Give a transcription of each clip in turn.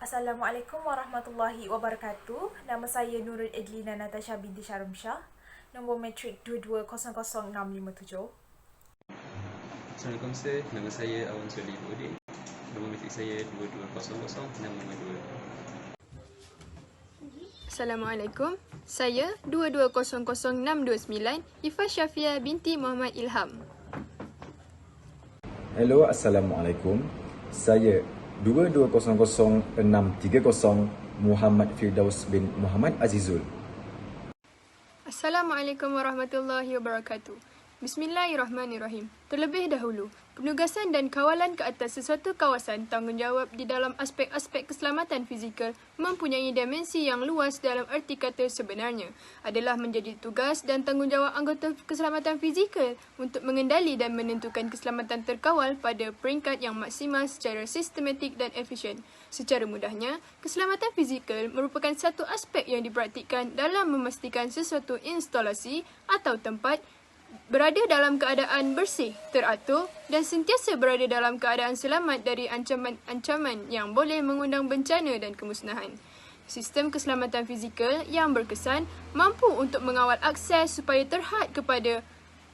Assalamualaikum warahmatullahi wabarakatuh. Nama saya Nurul Edlina Natasha binti Syarumsyah. Nombor matrik 2200657. Assalamualaikum sir, nama saya Awan Solih Udin. Nombor matrik saya 2200652. Assalamualaikum. Saya 2200629 Ifah Syafiah binti Muhammad Ilham. Hello, Assalamualaikum. Saya 2200630 Muhammad Firdaus bin Muhammad Azizul. Assalamualaikum warahmatullahi wabarakatuh. Bismillahirrahmanirrahim. Terlebih dahulu, penugasan dan kawalan ke atas sesuatu kawasan tanggungjawab di dalam aspek-aspek keselamatan fizikal mempunyai dimensi yang luas dalam erti kata sebenarnya adalah menjadi tugas dan tanggungjawab anggota keselamatan fizikal untuk mengendali dan menentukan keselamatan terkawal pada peringkat yang maksimal secara sistematik dan efisien. Secara mudahnya, keselamatan fizikal merupakan satu aspek yang dipraktikkan dalam memastikan sesuatu instalasi atau tempat berada dalam keadaan bersih, teratur dan sentiasa berada dalam keadaan selamat dari ancaman-ancaman yang boleh mengundang bencana dan kemusnahan. Sistem keselamatan fizikal yang berkesan mampu untuk mengawal akses supaya terhad kepada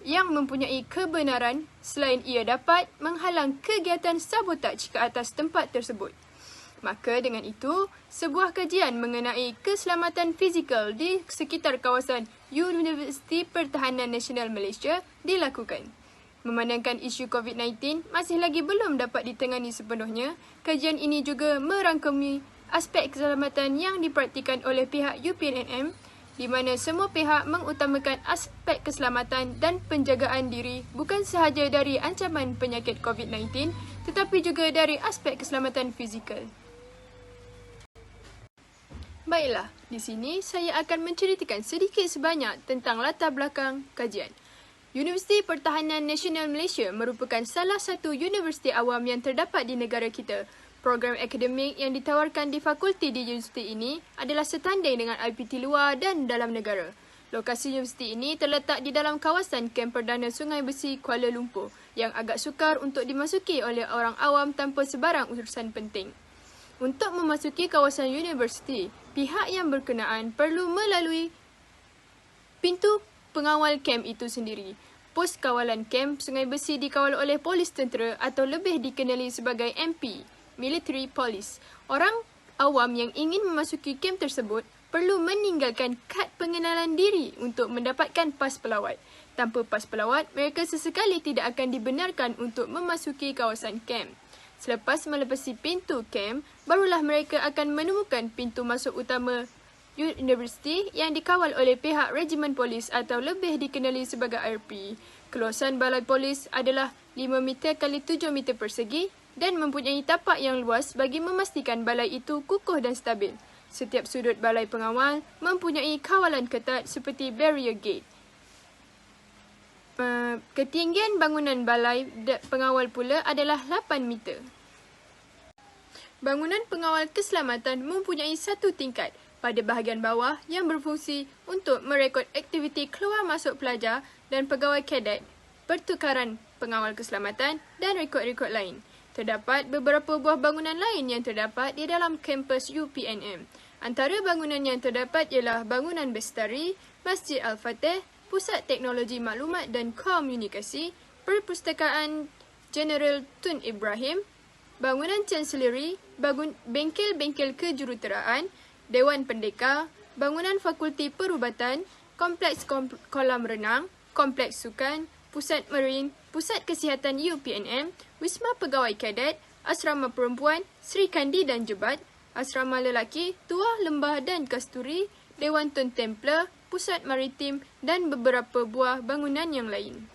yang mempunyai kebenaran selain ia dapat menghalang kegiatan sabotaj ke atas tempat tersebut. Maka dengan itu, sebuah kajian mengenai keselamatan fizikal di sekitar kawasan Universiti Pertahanan Nasional Malaysia dilakukan. Memandangkan isu COVID-19 masih lagi belum dapat ditangani sepenuhnya, kajian ini juga merangkumi aspek keselamatan yang dipraktikkan oleh pihak UPNM di mana semua pihak mengutamakan aspek keselamatan dan penjagaan diri bukan sahaja dari ancaman penyakit COVID-19 tetapi juga dari aspek keselamatan fizikal. Baiklah, di sini saya akan menceritakan sedikit sebanyak tentang latar belakang kajian. Universiti Pertahanan Nasional Malaysia merupakan salah satu universiti awam yang terdapat di negara kita. Program akademik yang ditawarkan di fakulti di universiti ini adalah setanding dengan IPT luar dan dalam negara. Lokasi universiti ini terletak di dalam kawasan kem perdana Sungai Besi, Kuala Lumpur yang agak sukar untuk dimasuki oleh orang awam tanpa sebarang urusan penting. Untuk memasuki kawasan universiti, pihak yang berkenaan perlu melalui pintu pengawal kem itu sendiri. Pos kawalan kem Sungai Besi dikawal oleh polis tentera atau lebih dikenali sebagai MP, Military Police. Orang awam yang ingin memasuki kem tersebut perlu meninggalkan kad pengenalan diri untuk mendapatkan pas pelawat. Tanpa pas pelawat, mereka sesekali tidak akan dibenarkan untuk memasuki kawasan kem. Selepas melepasi pintu kem, barulah mereka akan menemukan pintu masuk utama universiti yang dikawal oleh pihak Regimen Polis atau lebih dikenali sebagai RP. Keluasan balai polis adalah 5 meter x 7 meter persegi dan mempunyai tapak yang luas bagi memastikan balai itu kukuh dan stabil. Setiap sudut balai pengawal mempunyai kawalan ketat seperti barrier gate. Ketinggian bangunan balai pengawal pula adalah 8 meter. Bangunan pengawal keselamatan mempunyai satu tingkat pada bahagian bawah yang berfungsi untuk merekod aktiviti keluar masuk pelajar dan pegawai kadet, pertukaran pengawal keselamatan dan rekod-rekod lain. Terdapat beberapa buah bangunan lain yang terdapat di dalam kampus UPNM. Antara bangunan yang terdapat ialah bangunan Bestari, Masjid Al-Fatih, Pusat Teknologi Maklumat dan Komunikasi, Perpustakaan Jeneral Tun Ibrahim, bangunan Chancellery, bengkel-bengkel kejuruteraan, Dewan Pendekar, bangunan Fakulti Perubatan, Kompleks Kolam Renang, Kompleks Sukan, Pusat Marine, Pusat Kesihatan UPNM, Wisma Pegawai Kadet, Asrama Perempuan, Sri Kandi dan Jebat, Asrama Lelaki, Tuah Lembah dan Kasturi, Dewan Tun Templar, Pusat Maritim dan beberapa buah bangunan yang lain.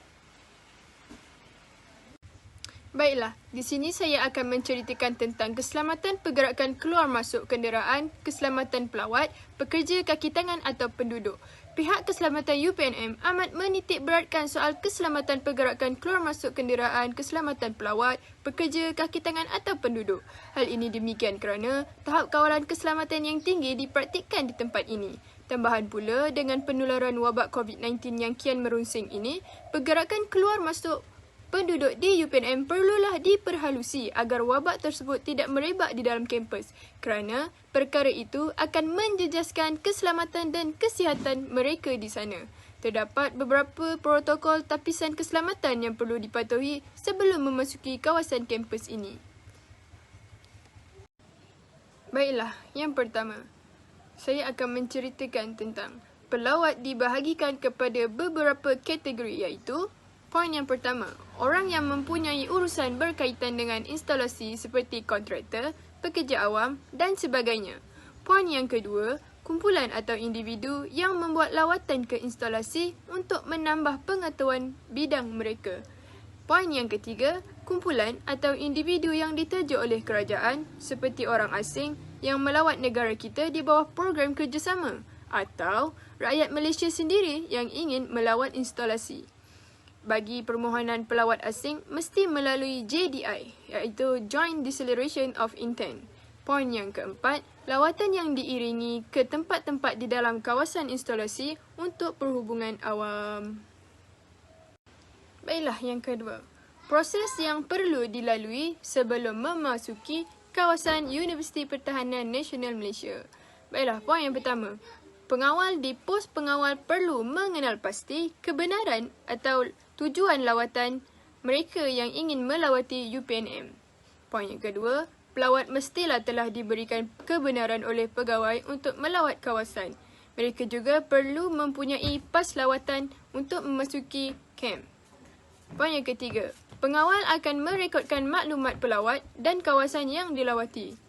Baiklah, di sini saya akan menceritakan tentang keselamatan pergerakan keluar masuk kenderaan, keselamatan pelawat, pekerja kaki tangan atau penduduk. Pihak keselamatan UPNM amat menitik beratkan soal keselamatan pergerakan keluar masuk kenderaan, keselamatan pelawat, pekerja kaki tangan atau penduduk. Hal ini demikian kerana tahap kawalan keselamatan yang tinggi dipraktikkan di tempat ini. Tambahan pula, dengan penularan wabak COVID-19 yang kian merunsing ini, pergerakan keluar masuk penduduk di UPNM perlulah diperhalusi agar wabak tersebut tidak merebak di dalam kampus kerana perkara itu akan menjejaskan keselamatan dan kesihatan mereka di sana. Terdapat beberapa protokol tapisan keselamatan yang perlu dipatuhi sebelum memasuki kawasan kampus ini. Baiklah, yang pertama, saya akan menceritakan tentang pelawat dibahagikan kepada beberapa kategori iaitu poin yang pertama, orang yang mempunyai urusan berkaitan dengan instalasi seperti kontraktor, pekerja awam dan sebagainya. Poin yang kedua, kumpulan atau individu yang membuat lawatan ke instalasi untuk menambah pengetahuan bidang mereka. Poin yang ketiga, kumpulan atau individu yang diterja oleh kerajaan seperti orang asing yang melawat negara kita di bawah program kerjasama atau rakyat Malaysia sendiri yang ingin melawat instalasi. Bagi permohonan pelawat asing mesti melalui JDI iaitu Joint Declaration of Intent. Poin yang keempat, lawatan yang diiringi ke tempat-tempat di dalam kawasan instalasi untuk perhubungan awam. Baiklah yang kedua, proses yang perlu dilalui sebelum memasuki kawasan Universiti Pertahanan Nasional Malaysia. Baiklah, poin yang pertama, pengawal di pos pengawal perlu mengenal pasti kebenaran atau tujuan lawatan mereka yang ingin melawati UPNM. Poin yang kedua, pelawat mestilah telah diberikan kebenaran oleh pegawai untuk melawat kawasan. Mereka juga perlu mempunyai pas lawatan untuk memasuki kamp. Poin yang ketiga, pengawal akan merekodkan maklumat pelawat dan kawasan yang dilawati.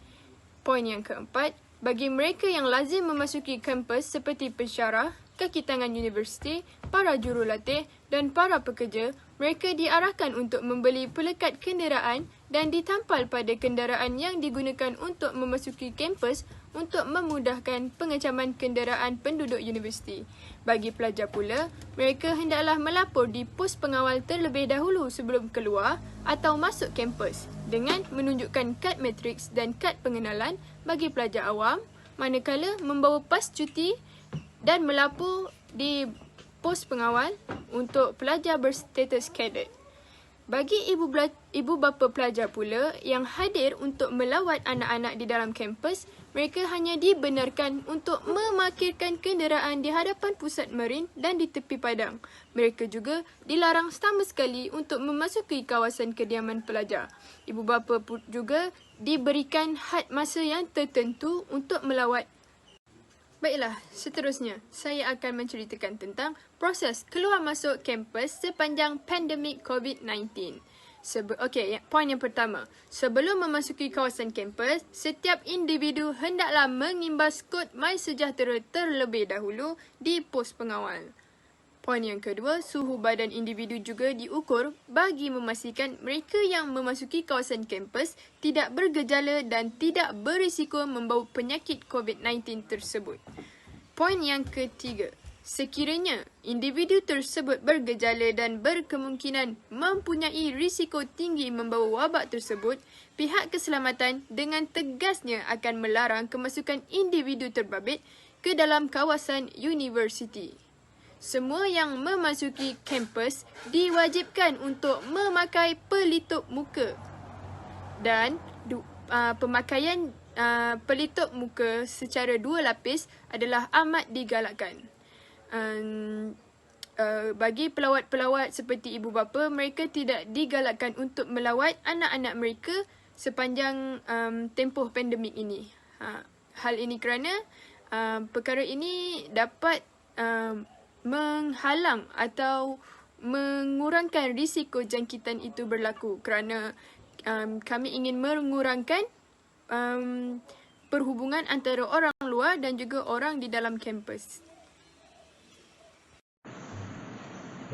Poin yang keempat, bagi mereka yang lazim memasuki kampus seperti pensyarah, kaki tangan universiti, para jurulatih dan para pekerja, mereka diarahkan untuk membeli pelekat kenderaan dan ditampal pada kenderaan yang digunakan untuk memasuki kampus untuk memudahkan pengecaman kenderaan penduduk universiti. Bagi pelajar pula, mereka hendaklah melapor di pos pengawal terlebih dahulu sebelum keluar atau masuk kampus dengan menunjukkan kad matriks dan kad pengenalan bagi pelajar awam, manakala membawa pas cuti dan melapor di pos pengawal untuk pelajar berstatus kadet. Bagi ibu bapa pelajar pula yang hadir untuk melawat anak-anak di dalam kampus, mereka hanya dibenarkan untuk memarkirkan kenderaan di hadapan pusat marin dan di tepi padang. Mereka juga dilarang sama sekali untuk memasuki kawasan kediaman pelajar. Ibu bapa juga diberikan had masa yang tertentu untuk melawat. Baiklah, seterusnya saya akan menceritakan tentang proses keluar masuk kampus sepanjang pandemik COVID-19. Poin yang pertama. Sebelum memasuki kawasan kampus, setiap individu hendaklah mengimbas kod MySejahtera terlebih dahulu di pos pengawal. Poin yang kedua, suhu badan individu juga diukur bagi memastikan mereka yang memasuki kawasan kampus tidak bergejala dan tidak berisiko membawa penyakit COVID-19 tersebut. Poin yang ketiga, sekiranya individu tersebut bergejala dan berkemungkinan mempunyai risiko tinggi membawa wabak tersebut, pihak keselamatan dengan tegasnya akan melarang kemasukan individu terbabit ke dalam kawasan universiti. Semua yang memasuki kampus diwajibkan untuk memakai pelitup muka dan pemakaian pelitup muka secara 2 lapis adalah amat digalakkan. Bagi pelawat-pelawat seperti ibu bapa, mereka tidak digalakkan untuk melawat anak-anak mereka sepanjang tempoh pandemik ini. Hal ini kerana perkara ini dapat menghalang atau mengurangkan risiko jangkitan itu berlaku kerana kami ingin mengurangkan perhubungan antara orang luar dan juga orang di dalam kampus.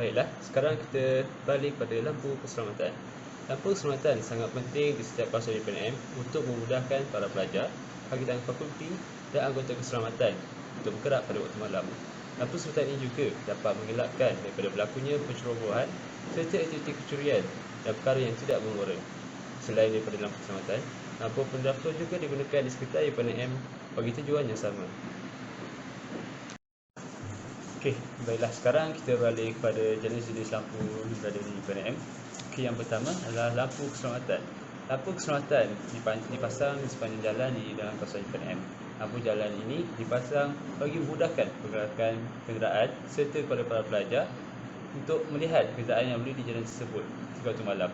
Baiklah, sekarang kita balik pada lampu keselamatan. Lampu keselamatan sangat penting di setiap kawasan UPNM untuk memudahkan para pelajar, kakitangan fakulti dan anggota keselamatan untuk bergerak pada waktu malam. Lampu keselamatan ini juga dapat mengelakkan daripada berlakunya pencerobohan serta aktiviti kecurian dan perkara yang tidak bermula. Selain daripada lampu keselamatan, lampu pendaftar juga digunakan di sekitar UPNM bagi tujuan yang sama. Baiklah, sekarang kita balik kepada jenis-jenis lampu yang berada di UPNM. kaki yang pertama adalah lampu keselamatan. Lampu keselamatan dipasang di sepanjang jalan di dalam kawasan UPNM. Lampu jalan ini dipasang bagi memudahkan pergerakan kenderaan serta kepada para pelajar untuk melihat kenderaan yang berada di jalan tersebut jika waktu malam.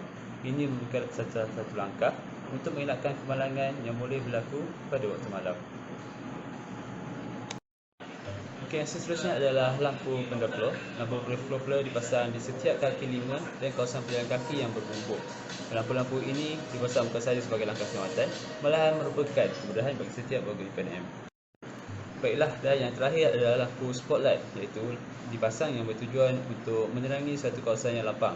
Ini merupakan satu langkah untuk mengelakkan kemalangan yang boleh berlaku pada waktu malam. Okey, yang seterusnya adalah lampu pendaftar. Lampu pendaftar dipasang di setiap kaki lima dan kawasan pejalan kaki yang berbumbung. Lampu-lampu ini dipasang bukan sahaja sebagai langkah keselamatan, malahan merupakan kemudahan bagi setiap warga UPNM. Baiklah, dan yang terakhir adalah lampu spotlight, iaitu dipasang yang bertujuan untuk menerangi satu kawasan yang lapang.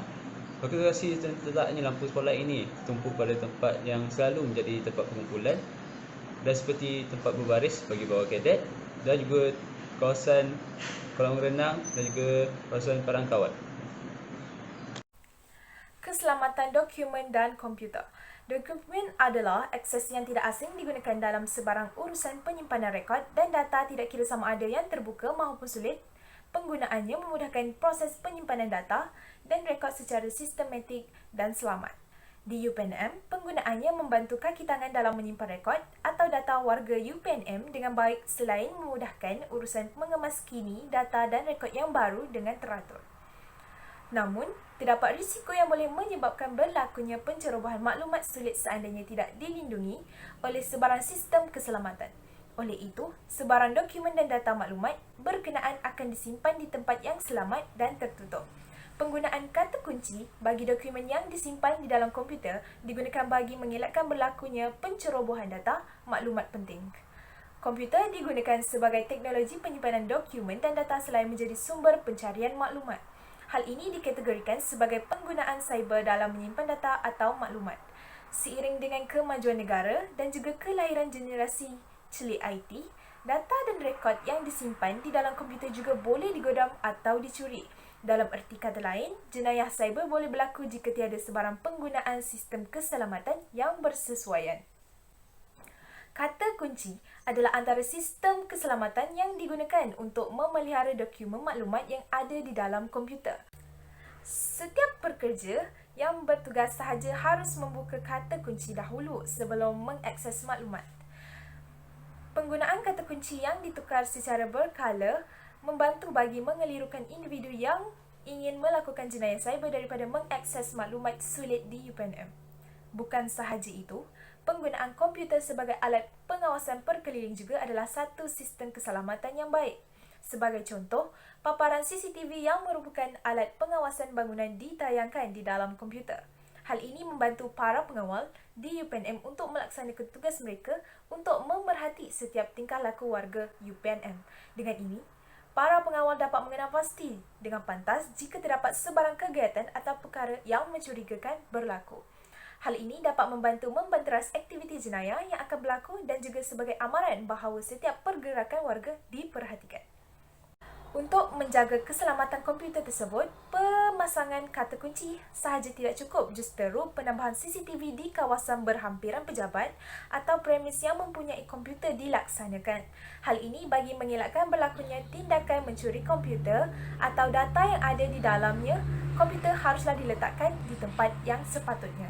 Lokasi terletaknya lampu spotlight ini tumpu pada tempat yang selalu menjadi tempat pengumpulan dan seperti tempat berbaris bagi bawa kadet dan juga kawasan kolam renang dan juga kawasan perangkauan. Keselamatan dokumen dan komputer. Dokumen adalah akses yang tidak asing digunakan dalam sebarang urusan penyimpanan rekod dan data, tidak kira sama ada yang terbuka maupun sulit. Penggunaannya memudahkan proses penyimpanan data dan rekod secara sistematik dan selamat. Di UPNM, penggunaannya membantu kaki tangan dalam menyimpan rekod atau data warga UPNM dengan baik selain memudahkan urusan mengemas kini data dan rekod yang baru dengan teratur. Namun, terdapat risiko yang boleh menyebabkan berlakunya pencerobohan maklumat sulit seandainya tidak dilindungi oleh sebarang sistem keselamatan. Oleh itu, sebarang dokumen dan data maklumat berkenaan akan disimpan di tempat yang selamat dan tertutup. Penggunaan kata kunci bagi dokumen yang disimpan di dalam komputer digunakan bagi mengelakkan berlakunya pencerobohan data maklumat penting. Komputer digunakan sebagai teknologi penyimpanan dokumen dan data selain menjadi sumber pencarian maklumat. Hal ini dikategorikan sebagai penggunaan cyber dalam menyimpan data atau maklumat. Seiring dengan kemajuan negara dan juga kelahiran generasi celik IT, data dan rekod yang disimpan di dalam komputer juga boleh digodam atau dicuri. Dalam erti kata lain, jenayah cyber boleh berlaku jika tiada sebarang penggunaan sistem keselamatan yang bersesuaian. Kata kunci adalah antara sistem keselamatan yang digunakan untuk memelihara dokumen maklumat yang ada di dalam komputer. Setiap pekerja yang bertugas sahaja harus membuka kata kunci dahulu sebelum mengakses maklumat. Penggunaan kata kunci yang ditukar secara berkala membantu bagi mengelirukan individu yang ingin melakukan jenayah cyber daripada mengakses maklumat sulit di UPNM. Bukan sahaja itu, penggunaan komputer sebagai alat pengawasan perkeliling juga adalah satu sistem keselamatan yang baik. Sebagai contoh, paparan CCTV yang merupakan alat pengawasan bangunan ditayangkan di dalam komputer. Hal ini membantu para pengawal di UPNM untuk melaksanakan tugas mereka untuk memerhati setiap tingkah laku warga UPNM. Dengan ini, para pengawal dapat mengenal pasti dengan pantas jika terdapat sebarang kegiatan atau perkara yang mencurigakan berlaku. Hal ini dapat membantu membanteras aktiviti jenayah yang akan berlaku dan juga sebagai amaran bahawa setiap pergerakan warga diperhatikan. Untuk menjaga keselamatan komputer tersebut, pemasangan kata kunci sahaja tidak cukup, justeru penambahan CCTV di kawasan berhampiran pejabat atau premis yang mempunyai komputer dilaksanakan. Hal ini bagi mengelakkan berlakunya tindakan mencuri komputer atau data yang ada di dalamnya. Komputer haruslah diletakkan di tempat yang sepatutnya.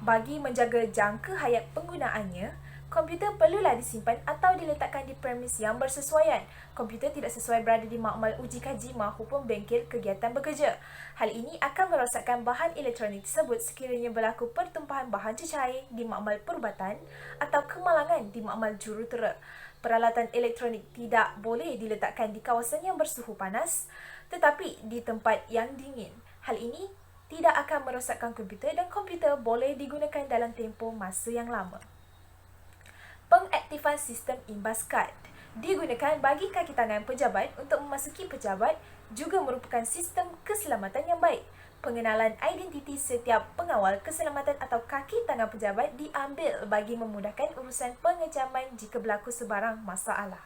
Bagi menjaga jangka hayat penggunaannya, komputer perlulah disimpan atau diletakkan di premis yang bersesuaian. Komputer tidak sesuai berada di makmal uji kaji maupun bengkel kegiatan bekerja. Hal ini akan merosakkan bahan elektronik tersebut sekiranya berlaku pertumpahan bahan cecair di makmal perubatan atau kemalangan di makmal jurutera. Peralatan elektronik tidak boleh diletakkan di kawasan yang bersuhu panas tetapi di tempat yang dingin. Hal ini tidak akan merosakkan komputer dan komputer boleh digunakan dalam tempoh masa yang lama. Pengaktifan sistem imbas kad digunakan bagi kaki tangan pejabat untuk memasuki pejabat juga merupakan sistem keselamatan yang baik. Pengenalan identiti setiap pengawal keselamatan atau kaki tangan pejabat diambil bagi memudahkan urusan pengecaman jika berlaku sebarang masalah.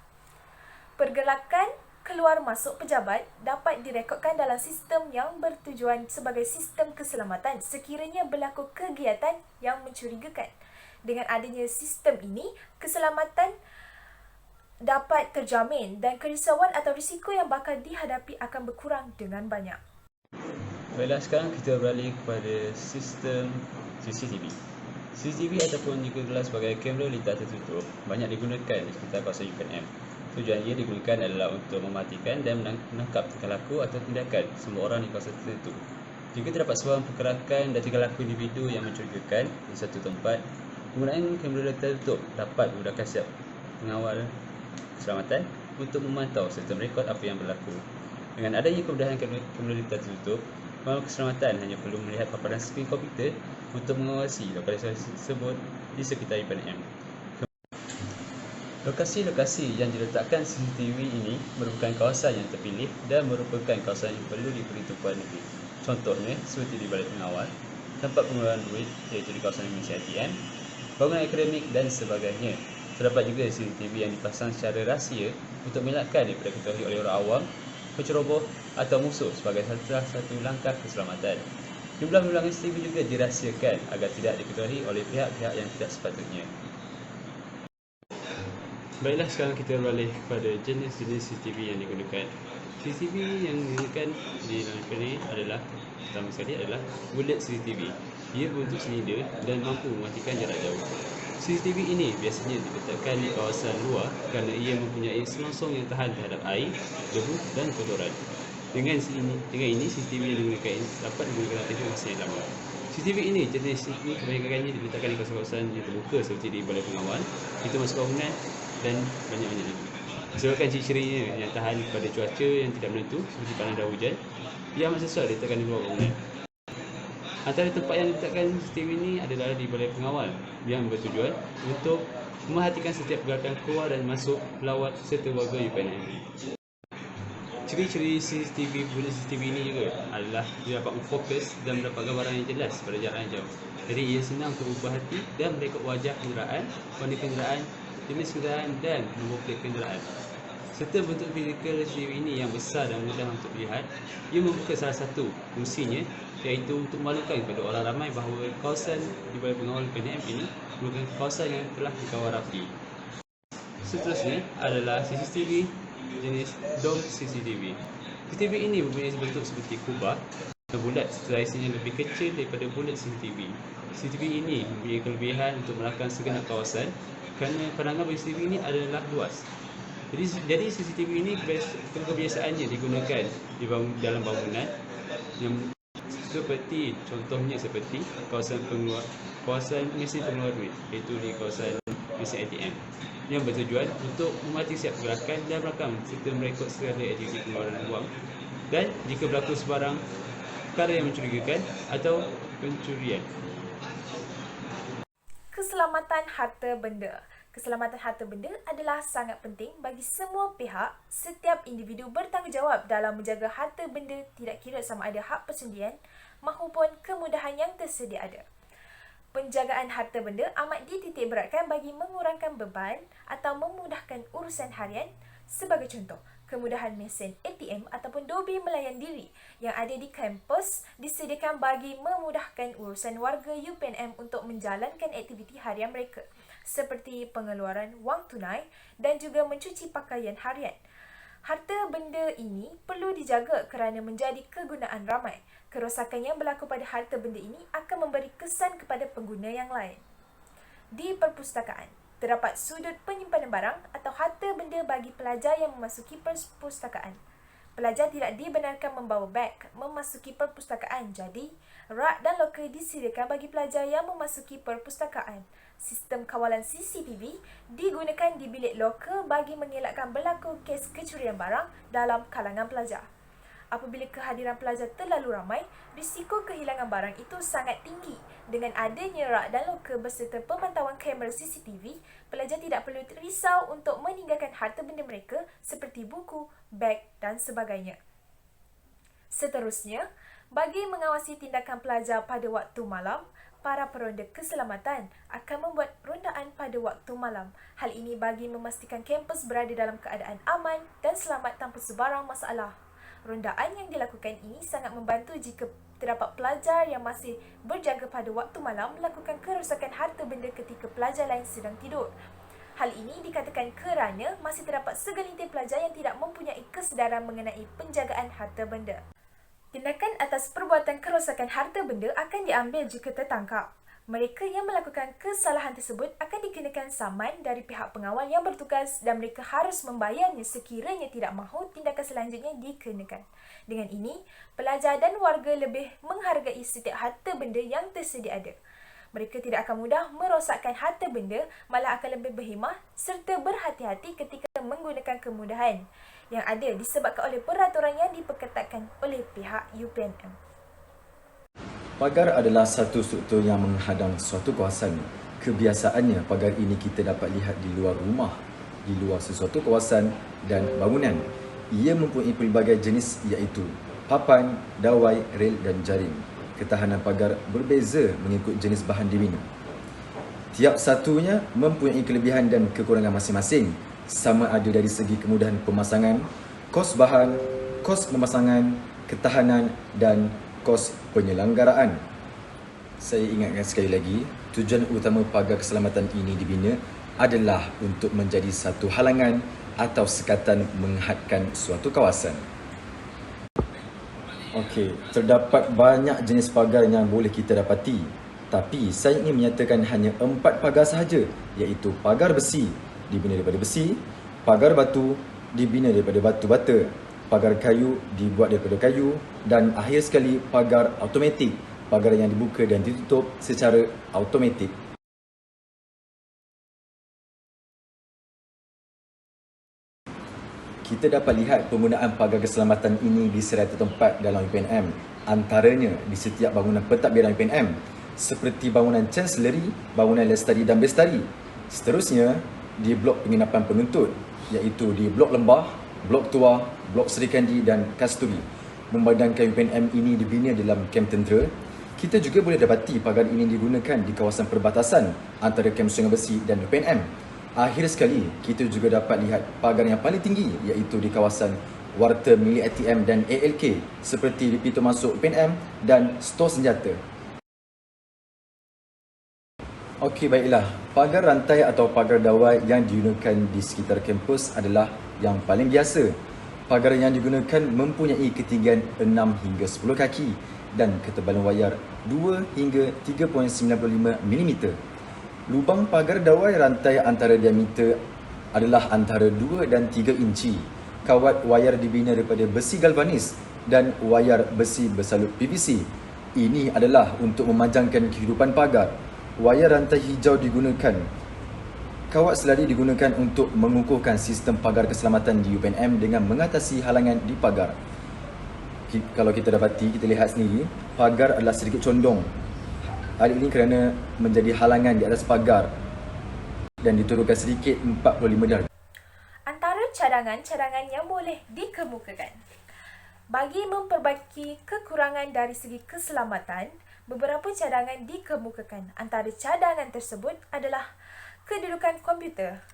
Pergerakan keluar masuk pejabat dapat direkodkan dalam sistem yang bertujuan sebagai sistem keselamatan sekiranya berlaku kegiatan yang mencurigakan. Dengan adanya sistem ini, keselamatan dapat terjamin dan kerisauan atau risiko yang bakal dihadapi akan berkurang dengan banyak. Baiklah, sekarang kita beralih kepada sistem CCTV. CCTV ataupun juga sebagai kamera lintas tertutup banyak digunakan di sekitar kawasan UPNM. Tujuannya digunakan adalah untuk mematikan dan menangkap tingkah laku atau tindakan semua orang di kawasan tertentu. Jika terdapat sebarang pergerakan dan tingkah laku individu yang mencurigakan di satu tempat, penggunaan kamera tertutup dapat memudahkan setiap pengawal keselamatan untuk memantau serta merekod apa yang berlaku. Dengan adanya kemudahan kamera lintas tertutup, pengawal keselamatan hanya perlu melihat paparan skrin komputer untuk mengawasi lokasi tersebut di sekitar UPNM. Lokasi-lokasi yang diletakkan CCTV ini merupakan kawasan yang terpilih dan merupakan kawasan yang perlu diberi tumpuan lebih. Contohnya seperti di balai pengawal, tempat pengeluaran duit iaitu di kawasan Malaysia ATM, bangunan akademik dan sebagainya. Terdapat juga CCTV yang dipasang secara rahsia untuk mengelakkan daripada diketahui oleh orang awam, penceroboh atau musuh sebagai salah satu langkah keselamatan. Jumlah bilangan CCTV juga dirahsiakan agar tidak diketahui oleh pihak-pihak yang tidak sepatutnya. Baiklah, sekarang kita beralih kepada jenis-jenis CCTV yang digunakan. CCTV yang digunakan di dalam film ini adalah, pertama sekali adalah bullet CCTV. Ia berbentuk silinder dan mampu mematikan jarak jauh. CCTV ini biasanya diletakkan di kawasan luar kerana ia mempunyai selongsong yang tahan terhadap air, debu dan kotoran. Dengan ini CCTV yang digunakan ini dapat digunakan dalam tempoh masa yang lama. CCTV ini jenis ini kebanyakannya diletakkan di kawasan-kawasan yang terbuka seperti di balai pengawal, pintu masuk bangunan dan banyak-banyak lagi. Disebabkan ciri-cirinya yang tahan kepada cuaca yang tidak menentu seperti panas dan hujan, ia amat sesuai diletakkan di luar bangunan. Antara tempat yang diletakkan CCTV ini adalah di balai pengawal yang bertujuan untuk memerhatikan setiap pergerakan keluar dan masuk pelawat serta warga UPNM. Ciri-ciri bullet CCTV ini juga adalah dia dapat memfokus dan mendapat gambaran yang jelas pada jarak yang jauh. Jadi ia senang untuk berhati dan merekod wajah kenderaan, warna kenderaan, jenis kenderaan dan nombor plate kenderaan. Serta bentuk fizikal CCTV ini yang besar dan mudah untuk dilihat, ia membuka salah satu fungsinya iaitu untuk memaklumkan kepada orang ramai bahawa kawasan di balai pengawal UPNM ini merupakan kawasan yang telah dikawal rapi. Seterusnya adalah CCTV jenis dome CCTV. CCTV ini mempunyai bentuk seperti kubah dan bulat serta isinya lebih kecil daripada bulat CCTV. CCTV ini mempunyai kelebihan untuk melakang segenap kawasan kerana pandangan bagi CCTV ini adalah luas. Jadi CCTV ini kebiasaannya digunakan di dalam bangunan yang contohnya seperti kawasan mesin pengeluar duit iaitu di kawasan mesin ATM yang bertujuan untuk memati setiap gerakan dan merakam serta merekod segala aktiviti pengeluaran wang dan jika berlaku sebarang perkara yang mencurigakan atau pencurian. Keselamatan harta benda. Keselamatan harta benda adalah sangat penting bagi semua pihak. Setiap individu bertanggungjawab dalam menjaga harta benda tidak kira sama ada hak persendian maupun kemudahan yang tersedia ada. Penjagaan harta benda amat dititik beratkan bagi mengurangkan beban atau memudahkan urusan harian. Sebagai contoh, kemudahan mesin ATM ataupun dobi melayan diri yang ada di kampus disediakan bagi memudahkan urusan warga UPNM untuk menjalankan aktiviti harian mereka seperti pengeluaran wang tunai dan juga mencuci pakaian harian. Harta benda ini perlu dijaga kerana menjadi kegunaan ramai. Kerosakan yang berlaku pada harta benda ini akan memberi kesan kepada pengguna yang lain. Di perpustakaan, terdapat sudut penyimpanan barang atau harta benda bagi pelajar yang memasuki perpustakaan. Pelajar tidak dibenarkan membawa beg memasuki perpustakaan, jadi rak dan loker disediakan bagi pelajar yang memasuki perpustakaan. Sistem kawalan CCTV digunakan di bilik loker bagi mengelakkan berlaku kes kecurian barang dalam kalangan pelajar. Apabila kehadiran pelajar terlalu ramai, risiko kehilangan barang itu sangat tinggi. Dengan adanya rak dan loker berserta pemantauan kamera CCTV, pelajar tidak perlu risau untuk meninggalkan harta benda mereka seperti buku, beg dan sebagainya. Seterusnya, bagi mengawasi tindakan pelajar pada waktu malam, para peronda keselamatan akan membuat rondaan pada waktu malam. Hal ini bagi memastikan kampus berada dalam keadaan aman dan selamat tanpa sebarang masalah. Rondaan yang dilakukan ini sangat membantu jika terdapat pelajar yang masih berjaga pada waktu malam melakukan kerosakan harta benda ketika pelajar lain sedang tidur. Hal ini dikatakan kerana masih terdapat segelintir pelajar yang tidak mempunyai kesedaran mengenai penjagaan harta benda. Tindakan atas perbuatan kerosakan harta benda akan diambil jika tertangkap. Mereka yang melakukan kesalahan tersebut akan dikenakan saman dari pihak pengawal yang bertugas dan mereka harus membayarnya sekiranya tidak mahu tindakan selanjutnya dikenakan. Dengan ini, pelajar dan warga lebih menghargai setiap harta benda yang tersedia ada. Mereka tidak akan mudah merosakkan harta benda, malah akan lebih berhemah serta berhati-hati ketika menggunakan kemudahan yang ada disebabkan oleh peraturan yang diperketatkan oleh pihak UPNM. Pagar adalah satu struktur yang menghadang suatu kawasan. Kebiasaannya, pagar ini kita dapat lihat di luar rumah, di luar sesuatu kawasan dan bangunan. Ia mempunyai pelbagai jenis iaitu papan, dawai, rel dan jaring. Ketahanan pagar berbeza mengikut jenis bahan dibina. Tiap satunya mempunyai kelebihan dan kekurangan masing-masing, sama ada dari segi kemudahan pemasangan, kos bahan, kos pemasangan, ketahanan dan kos penyelenggaraan. Saya ingatkan sekali lagi, tujuan utama pagar keselamatan ini dibina adalah untuk menjadi satu halangan atau sekatan menghadkan suatu kawasan. Okey, terdapat banyak jenis pagar yang boleh kita dapati. Tapi saya ingin menyatakan hanya 4 pagar sahaja, iaitu pagar besi, dibina daripada besi, pagar batu, dibina daripada batu bata, pagar kayu dibuat daripada kayu dan akhir sekali pagar automatik, pagar yang dibuka dan ditutup secara automatik. Kita dapat lihat penggunaan pagar keselamatan ini di serata tempat dalam UPNM, antaranya di setiap bangunan pentadbiran UPNM seperti bangunan Chancellery, bangunan Lestari dan Bestari. Seterusnya di blok penginapan penuntut iaitu di blok Lembah, blok Tua, blok Seri Kandi dan Kasturi. Memandangkan UPNM ini dibina dalam kem tentera, kita juga boleh dapati pagar ini digunakan di kawasan perbatasan antara kem Sungai Besi dan UPNM. Akhir sekali, kita juga dapat lihat pagar yang paling tinggi iaitu di kawasan warta milik ATM dan ALK seperti di pintu masuk UPNM dan stor senjata. Okey, baiklah. Pagar rantai atau pagar dawai yang digunakan di sekitar kampus adalah yang paling biasa. Pagar yang digunakan mempunyai ketinggian 6 hingga 10 kaki dan ketebalan wayar 2 hingga 3.95 mm. Lubang pagar dawai rantai antara diameter adalah antara 2 dan 3 inci. Kawat wayar dibina daripada besi galvanis dan wayar besi bersalut PVC. Ini adalah untuk memanjangkan kehidupan pagar. Wayar rantai hijau digunakan. Kawat selari digunakan untuk mengukuhkan sistem pagar keselamatan di UPNM dengan mengatasi halangan di pagar. Kalau kita dapati, kita lihat sendiri, pagar adalah sedikit condong. Hal ini kerana menjadi halangan di atas pagar dan diturunkan sedikit 45 darjah. Antara cadangan-cadangan yang boleh dikemukakan. Bagi memperbaiki kekurangan dari segi keselamatan, beberapa cadangan dikemukakan. Antara cadangan tersebut adalah kedudukan komputer.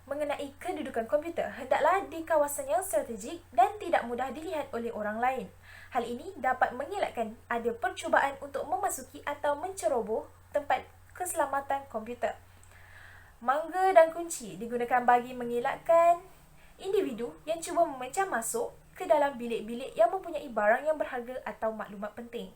Mengenai kedudukan komputer, hendaklah di kawasan yang strategik dan tidak mudah dilihat oleh orang lain. Hal ini dapat mengelakkan ada percubaan untuk memasuki atau menceroboh tempat keselamatan komputer. Mangga dan kunci digunakan bagi mengelakkan individu yang cuba memecah masuk ke dalam bilik-bilik yang mempunyai barang yang berharga atau maklumat penting.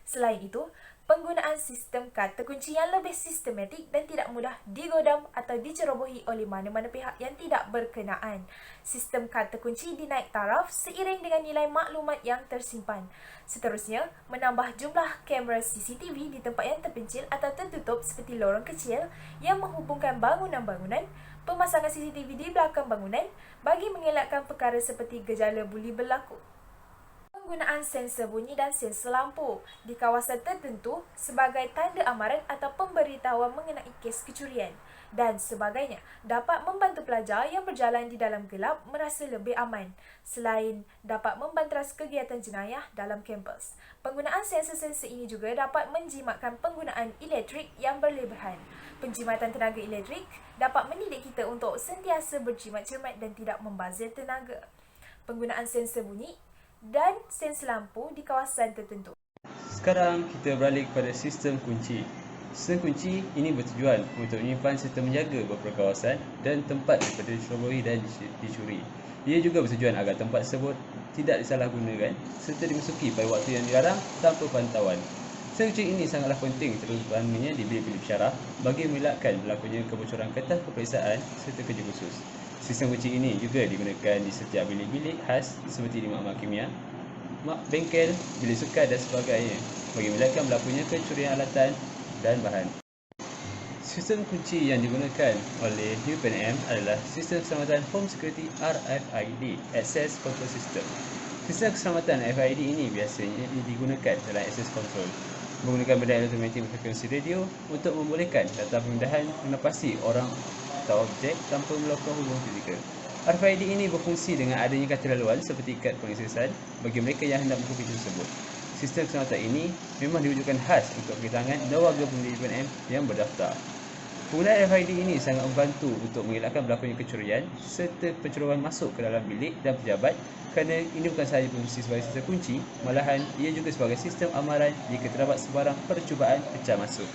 Selain itu, penggunaan sistem kad terkunci yang lebih sistematik dan tidak mudah digodam atau dicerobohi oleh mana-mana pihak yang tidak berkenaan. Sistem kad terkunci dinaik taraf seiring dengan nilai maklumat yang tersimpan. Seterusnya, menambah jumlah kamera CCTV di tempat yang terpencil atau tertutup seperti lorong kecil yang menghubungkan bangunan-bangunan, pemasangan CCTV di belakang bangunan bagi mengelakkan perkara seperti gejala buli berlaku. Penggunaan sensor bunyi dan sensor lampu di kawasan tertentu sebagai tanda amaran atau pemberitahuan mengenai kes kecurian dan sebagainya dapat membantu pelajar yang berjalan di dalam gelap merasa lebih aman selain dapat membanteras kegiatan jenayah dalam kampus. Penggunaan sensor-sensor ini juga dapat menjimatkan penggunaan elektrik yang berlebihan. Penjimatan tenaga elektrik dapat mendidik kita untuk sentiasa berjimat cermat dan tidak membazir tenaga. Penggunaan sensor bunyi dan sensor lampu di kawasan tertentu. Sekarang kita beralih kepada sistem kunci. Sistem kunci ini bertujuan untuk menyimpan serta menjaga beberapa kawasan dan tempat daripada diceroboi dan dicuri. Ia juga bertujuan agar tempat tersebut tidak disalahgunakan serta dimasuki pada waktu yang dilarang tanpa pantauan. Sistem kunci ini sangatlah penting terutamanya di bilik-bilik syarah bagi mengelakkan berlakunya kebocoran kertas peperiksaan serta kerja khusus. Sistem kunci ini juga digunakan di setiap bilik-bilik khas seperti di makmal kimia, bengkel, bilik sukan dan sebagainya bagi mengelakkan berlakunya kecurian alatan dan bahan. Sistem kunci yang digunakan oleh UPNM adalah Sistem Keselamatan Home Security RFID Access Control System. Sistem keselamatan RFID ini biasanya digunakan dalam access control menggunakan benda elektromatik frekuensi radio untuk membolehkan data pemindahan menepasi orang atau objek tanpa melakukan hubungan fizikal. RFID ini berfungsi dengan adanya kata laluan seperti kad pengaksesan bagi mereka yang hendak buka pintu tersebut. Sistem keselamatan ini memang diwujudkan khas untuk kegiatan dan warga pengguna UPNM yang berdaftar. Penggunaan RFID ini sangat membantu untuk mengelakkan berlakunya kecurian serta pencerobohan masuk ke dalam bilik dan pejabat kerana ini bukan sahaja berfungsi sebagai sistem kunci, malahan ia juga sebagai sistem amaran jika terdapat sebarang percubaan pecah masuk.